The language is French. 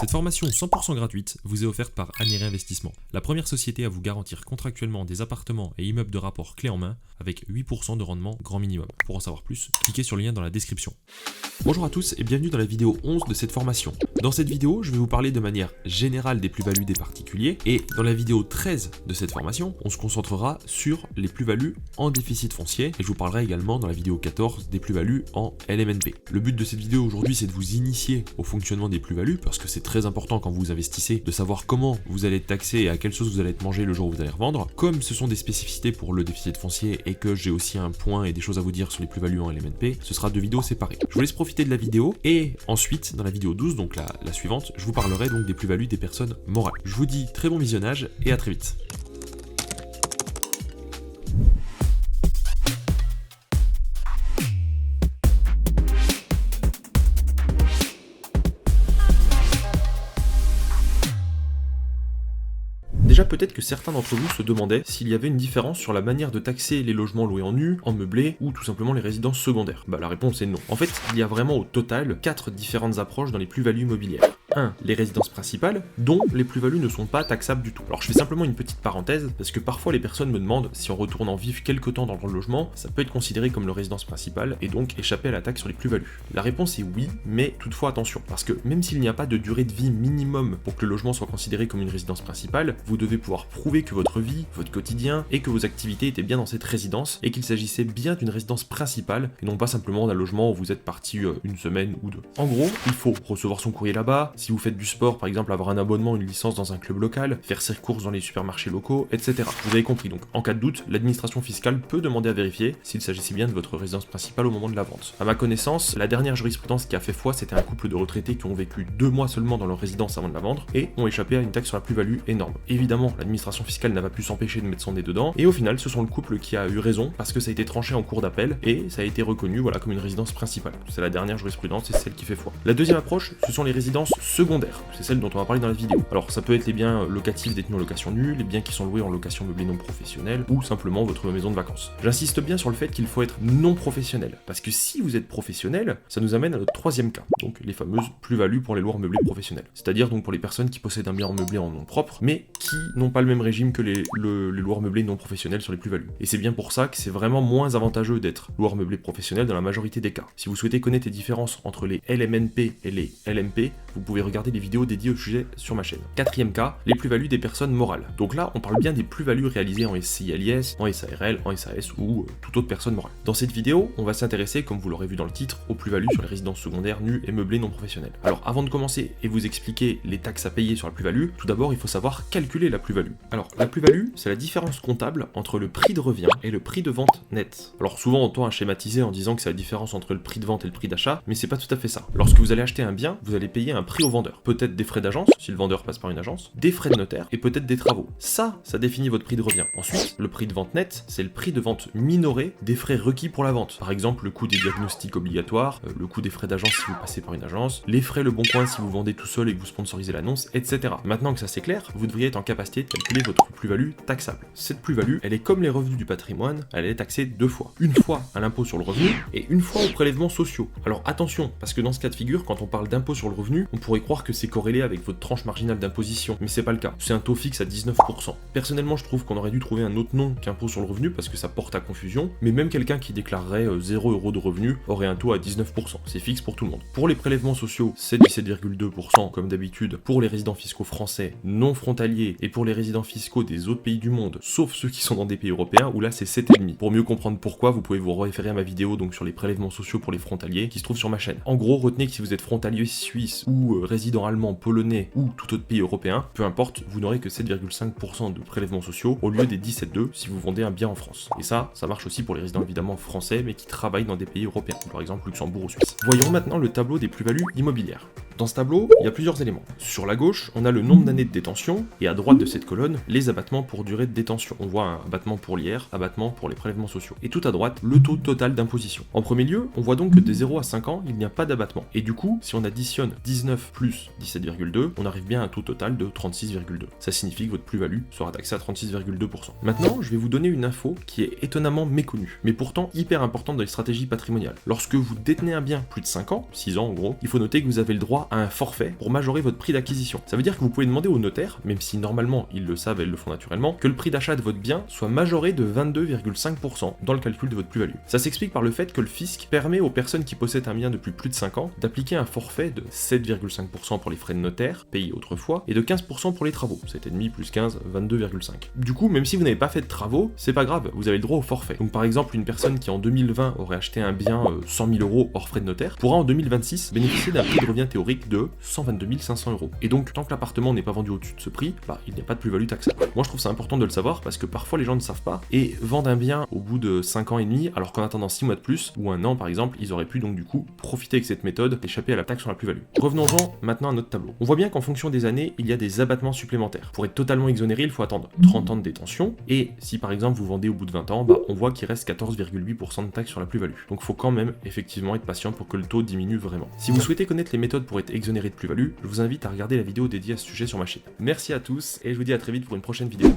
Cette formation 100% gratuite vous est offerte par Anéry Investissement, la première société à vous garantir contractuellement des appartements et immeubles de rapport clé en main avec 8% de rendement grand minimum. Pour en savoir plus, cliquez sur le lien dans la description. Bonjour à tous et bienvenue dans la vidéo 11 de cette formation. Dans cette vidéo, je vais vous parler de manière générale des plus-values des particuliers et dans la vidéo 13 de cette formation, on se concentrera sur les plus-values en déficit foncier et je vous parlerai également dans la vidéo 14 des plus-values en LMNP. Le but de cette vidéo aujourd'hui, c'est de vous initier au fonctionnement des plus-values parce que c'est très important quand vous investissez de savoir comment vous allez être taxé et à quelle sauce vous allez être mangé le jour où vous allez revendre. Comme ce sont des spécificités pour le déficit foncier et que j'ai aussi un point et des choses à vous dire sur les plus-values en LMNP, ce sera deux vidéos séparées. Je vous laisse profiter de la vidéo et ensuite, dans la vidéo 12, donc la suivante, je vous parlerai donc des plus-values des personnes morales. Je vous dis très bon visionnage et à très vite. Déjà, peut-être que certains d'entre vous se demandaient s'il y avait une différence sur la manière de taxer les logements loués en nu, en meublé ou tout simplement les résidences secondaires. La réponse est non. En fait, il y a vraiment au total 4 différentes approches dans les plus-values immobilières. 1. Les résidences principales, dont les plus-values ne sont pas taxables du tout. Alors je fais simplement une petite parenthèse, parce que parfois les personnes me demandent si on retourne en vivre quelque temps dans leur logement, ça peut être considéré comme leur résidence principale, et donc échapper à la taxe sur les plus-values. La réponse est oui, mais toutefois attention, parce que même s'il n'y a pas de durée de vie minimum pour que le logement soit considéré comme une résidence principale, vous devez pouvoir prouver que votre vie, votre quotidien, et que vos activités étaient bien dans cette résidence, et qu'il s'agissait bien d'une résidence principale, et non pas simplement d'un logement où vous êtes parti une semaine ou deux. En gros, il faut recevoir son courrier là-bas, si vous faites du sport, par exemple avoir un abonnement, une licence dans un club local, faire ses courses dans les supermarchés locaux, etc. Vous avez compris, donc en cas de doute, l'administration fiscale peut demander à vérifier s'il s'agissait bien de votre résidence principale au moment de la vente. À ma connaissance, la dernière jurisprudence qui a fait foi, c'était un couple de retraités qui ont vécu 2 mois seulement dans leur résidence avant de la vendre et ont échappé à une taxe sur la plus-value énorme. Évidemment, l'administration fiscale n'a pas pu s'empêcher de mettre son nez dedans, et au final, ce sont le couple qui a eu raison parce que ça a été tranché en cours d'appel et ça a été reconnu comme une résidence principale. C'est la dernière jurisprudence et c'est celle qui fait foi. La deuxième approche, ce sont les résidences secondaires. C'est celle dont on va parler dans la vidéo. Alors ça peut être les biens locatifs détenus en location nue, les biens qui sont loués en location meublée non professionnelle, ou simplement votre maison de vacances. J'insiste bien sur le fait qu'il faut être non professionnel, parce que si vous êtes professionnel, ça nous amène à notre troisième cas, donc les fameuses plus-values pour les loueurs meublées professionnelles. C'est-à-dire donc pour les personnes qui possèdent un bien en meublé en nom propre, mais qui n'ont pas le même régime que les loueurs meublés non professionnels sur les plus-values. Et c'est bien pour ça que c'est vraiment moins avantageux d'être loueur meublé professionnel dans la majorité des cas. Si vous souhaitez connaître les différences entre les LMNP et les LMP, vous pouvez regarder les vidéos dédiées au sujet sur ma chaîne. Quatrième cas, les plus-values des personnes morales. Donc là, on parle bien des plus-values réalisées en SCI LIS, en SARL, en SAS ou toute autre personne morale. Dans cette vidéo, on va s'intéresser, comme vous l'aurez vu dans le titre, aux plus-values sur les résidences secondaires nues et meublées non professionnelles. Alors avant de commencer et vous expliquer les taxes à payer sur la plus-value, tout d'abord il faut savoir calculer la plus-value. Alors la plus-value, c'est la différence comptable entre le prix de revient et le prix de vente net. Alors souvent on tend à schématiser en disant que c'est la différence entre le prix de vente et le prix d'achat, mais c'est pas tout à fait ça. Lorsque vous allez acheter un bien, vous allez payer un prix au vendeur. Peut-être des frais d'agence, si le vendeur passe par une agence, des frais de notaire et peut-être des travaux. Ça définit votre prix de revient. Ensuite, le prix de vente net, c'est le prix de vente minoré des frais requis pour la vente. Par exemple, le coût des diagnostics obligatoires, le coût des frais d'agence si vous passez par une agence, les frais Le Bon Coin si vous vendez tout seul et que vous sponsorisez l'annonce, etc. Maintenant que ça c'est clair, vous devriez être en capacité de calculer votre plus-value taxable. Cette plus-value, elle est comme les revenus du patrimoine, elle est taxée 2 fois. Une fois à l'impôt sur le revenu et une fois aux prélèvements sociaux. Alors attention, parce que dans ce cas de figure, quand on parle d'impôt sur le revenu, on pourrait croire que c'est corrélé avec votre tranche marginale d'imposition, mais c'est pas le cas. C'est un taux fixe à 19%. Personnellement, je trouve qu'on aurait dû trouver un autre nom qu'impôt sur le revenu parce que ça porte à confusion, mais même quelqu'un qui déclarerait 0 € de revenu aurait un taux à 19%. C'est fixe pour tout le monde. Pour les prélèvements sociaux, c'est 17,2% comme d'habitude pour les résidents fiscaux français non frontaliers et pour les résidents fiscaux des autres pays du monde, sauf ceux qui sont dans des pays européens où là c'est 7,5%. Pour mieux comprendre pourquoi, vous pouvez vous référer à ma vidéo donc sur les prélèvements sociaux pour les frontaliers qui se trouve sur ma chaîne. En gros, retenez que si vous êtes frontalier suisse ou résident allemand, polonais ou tout autre pays européen, peu importe, vous n'aurez que 7,5% de prélèvements sociaux au lieu des 17,2% si vous vendez un bien en France. Et ça marche aussi pour les résidents évidemment français mais qui travaillent dans des pays européens, par exemple Luxembourg ou Suisse. Voyons maintenant le tableau des plus-values immobilières. Dans ce tableau, il y a plusieurs éléments. Sur la gauche, on a le nombre d'années de détention, et à droite de cette colonne, les abattements pour durée de détention. On voit un abattement pour l'IR, abattement pour les prélèvements sociaux. Et tout à droite, le taux total d'imposition. En premier lieu, on voit donc que de 0 à 5 ans, il n'y a pas d'abattement. Et du coup, si on additionne 19 plus 17,2, on arrive bien à un taux total de 36,2. Ça signifie que votre plus-value sera taxée à 36,2%. Maintenant, je vais vous donner une info qui est étonnamment méconnue, mais pourtant hyper importante dans les stratégies patrimoniales. Lorsque vous détenez un bien plus de 5 ans, 6 ans en gros, il faut noter que vous avez le droit à un forfait pour majorer votre prix d'acquisition. Ça veut dire que vous pouvez demander au notaire, même si normalement ils le savent et ils le font naturellement, que le prix d'achat de votre bien soit majoré de 22,5% dans le calcul de votre plus-value. Ça s'explique par le fait que le fisc permet aux personnes qui possèdent un bien depuis plus de 5 ans d'appliquer un forfait de 7,5% pour les frais de notaire, payés autrefois, et de 15% pour les travaux, 7,5 plus 15, 22,5. Du coup, même si vous n'avez pas fait de travaux, c'est pas grave, vous avez le droit au forfait. Donc par exemple, une personne qui en 2020 aurait acheté un bien 100 000 euros hors frais de notaire pourra en 2026 bénéficier d'un prix de revient théorique de 122 500 euros. Et donc, tant que l'appartement n'est pas vendu au-dessus de ce prix, il n'y a pas de plus-value taxable. Moi, je trouve ça important de le savoir parce que parfois les gens ne savent pas et vendent un bien au bout de 5 ans et demi, alors qu'en attendant 6 mois de plus, ou un an par exemple, ils auraient pu donc du coup profiter avec cette méthode d'échapper à la taxe sur la plus-value. Revenons-en maintenant à notre tableau. On voit bien qu'en fonction des années, il y a des abattements supplémentaires. Pour être totalement exonéré, il faut attendre 30 ans de détention, et si par exemple vous vendez au bout de 20 ans, on voit qu'il reste 14,8% de taxe sur la plus-value. Donc il faut quand même effectivement être patient pour que le taux diminue vraiment. Si vous souhaitez connaître les méthodes pour être exonéré de plus-value, je vous invite à regarder la vidéo dédiée à ce sujet sur ma chaîne. Merci à tous, et je vous dis à très vite pour une prochaine vidéo.